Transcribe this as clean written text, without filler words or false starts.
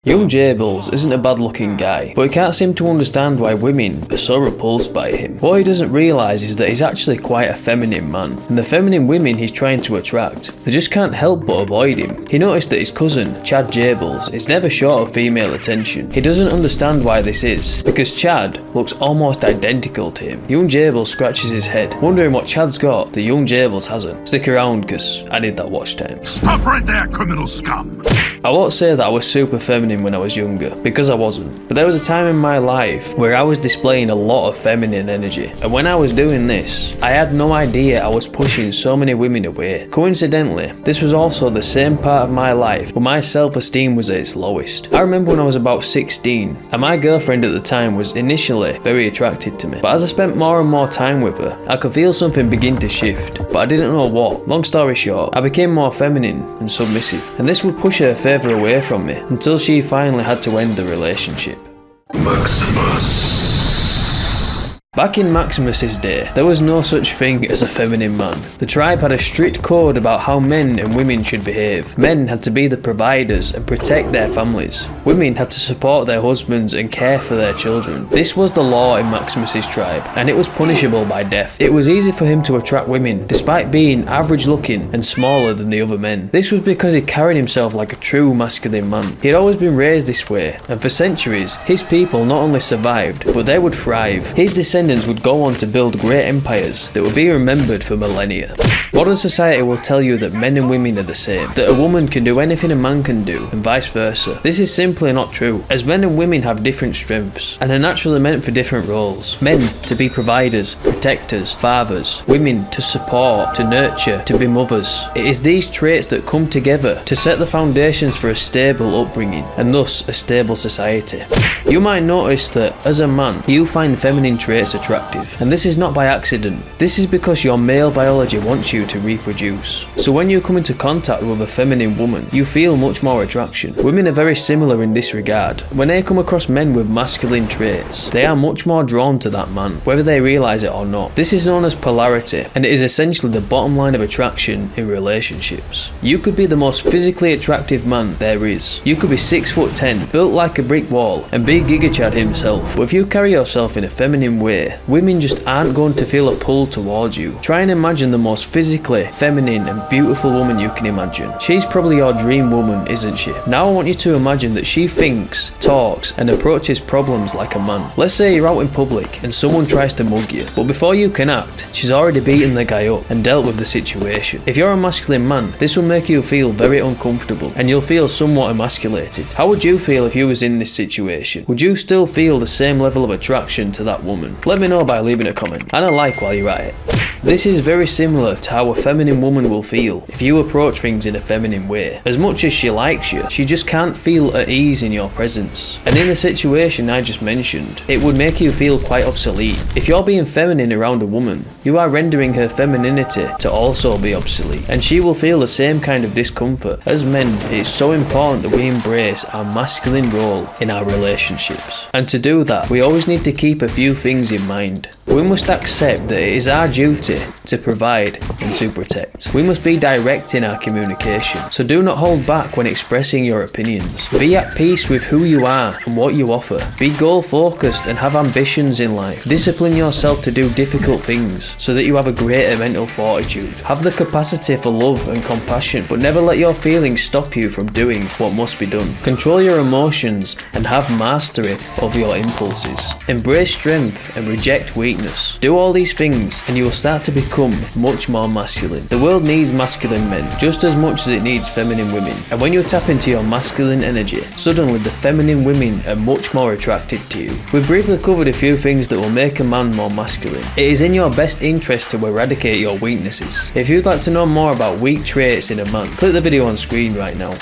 Young Jables isn't a bad looking guy, but he can't seem to understand why women are so repulsed by him. What he doesn't realise is that he's actually quite a feminine man, and the feminine women he's trying to attract, they just can't help but avoid him. He noticed that his cousin, Chad Jables, is never short of female attention. He doesn't understand why this is, because Chad looks almost identical to him. Young Jables scratches his head, wondering what Chad's got that Young Jables hasn't. Stick around, cause I need that watch time. Stop right there, criminal scum! I won't say that I was super feminine when I was younger, because I wasn't, but there was a time in my life where I was displaying a lot of feminine energy, and when I was doing this, I had no idea I was pushing so many women away. Coincidentally, this was also the same part of my life where my self-esteem was at its lowest. I remember when I was about 16, and my girlfriend at the time was initially very attracted to me, but as I spent more and more time with her, I could feel something begin to shift, but I didn't know what. Long story short, I became more feminine and submissive, and this would push her further away from me until she finally had to end the relationship. Maximus. Back in Maximus's day, there was no such thing as a feminine man. The tribe had a strict code about how men and women should behave. Men had to be the providers and protect their families. Women had to support their husbands and care for their children. This was the law in Maximus's tribe, and it was punishable by death. It was easy for him to attract women, despite being average looking and smaller than the other men. This was because he carried himself like a true masculine man. He had always been raised this way, and for centuries, his people not only survived, but they would thrive. His descendants would go on to build great empires that would be remembered for millennia. Modern society will tell you that men and women are the same, that a woman can do anything a man can do, and vice versa. This is simply not true, as men and women have different strengths, and are naturally meant for different roles. Men to be providers, protectors, fathers, women to support, to nurture, to be mothers. It is these traits that come together to set the foundations for a stable upbringing, and thus a stable society. You might notice that, as a man, you find feminine traits attractive, and this is not by accident. This is because your male biology wants you to reproduce. So when you come into contact with a feminine woman, you feel much more attraction. Women are very similar in this regard. When they come across men with masculine traits, they are much more drawn to that man, whether they realise it or not. This is known as polarity, and it is essentially the bottom line of attraction in relationships. You could be the most physically attractive man there is. You could be 6'10", built like a brick wall, and be Giga Chad himself. But if you carry yourself in a feminine way, women just aren't going to feel a pull towards you. Try and imagine the most physically feminine and beautiful woman you can imagine. She's probably your dream woman, isn't she? Now I want you to imagine that she thinks, talks, and approaches problems like a man. Let's say you're out in public and someone tries to mug you, but before you can act, she's already beaten the guy up and dealt with the situation. If you're a masculine man, this will make you feel very uncomfortable, and you'll feel somewhat emasculated. How would you feel if you was in this situation? Would you still feel the same level of attraction to that woman? Let me know by leaving a comment, and a like while you're at it. This is very similar to how a feminine woman will feel if you approach things in a feminine way. As much as she likes you, she just can't feel at ease in your presence. And in the situation I just mentioned, it would make you feel quite obsolete. If you're being feminine around a woman, you are rendering her femininity to also be obsolete, and she will feel the same kind of discomfort. As men, it's so important that we embrace our masculine role in our relationships. And to do that, we always need to keep a few things in mind. We must accept that it is our duty to provide and to protect. We must be direct in our communication, so do not hold back when expressing your opinions. Be at peace with who you are and what you offer. Be goal focused and have ambitions in life. Discipline yourself to do difficult things so that you have a greater mental fortitude. Have the capacity for love and compassion, but never let your feelings stop you from doing what must be done. Control your emotions and have mastery of your impulses. Embrace strength and reject weakness. Do all these things and you will start to become much more masculine. The world needs masculine men just as much as it needs feminine women, and when you tap into your masculine energy, suddenly the feminine women are much more attracted to you. We've briefly covered a few things that will make a man more masculine. It is in your best interest to eradicate your weaknesses. If you'd like to know more about weak traits in a man, click the video on screen right now.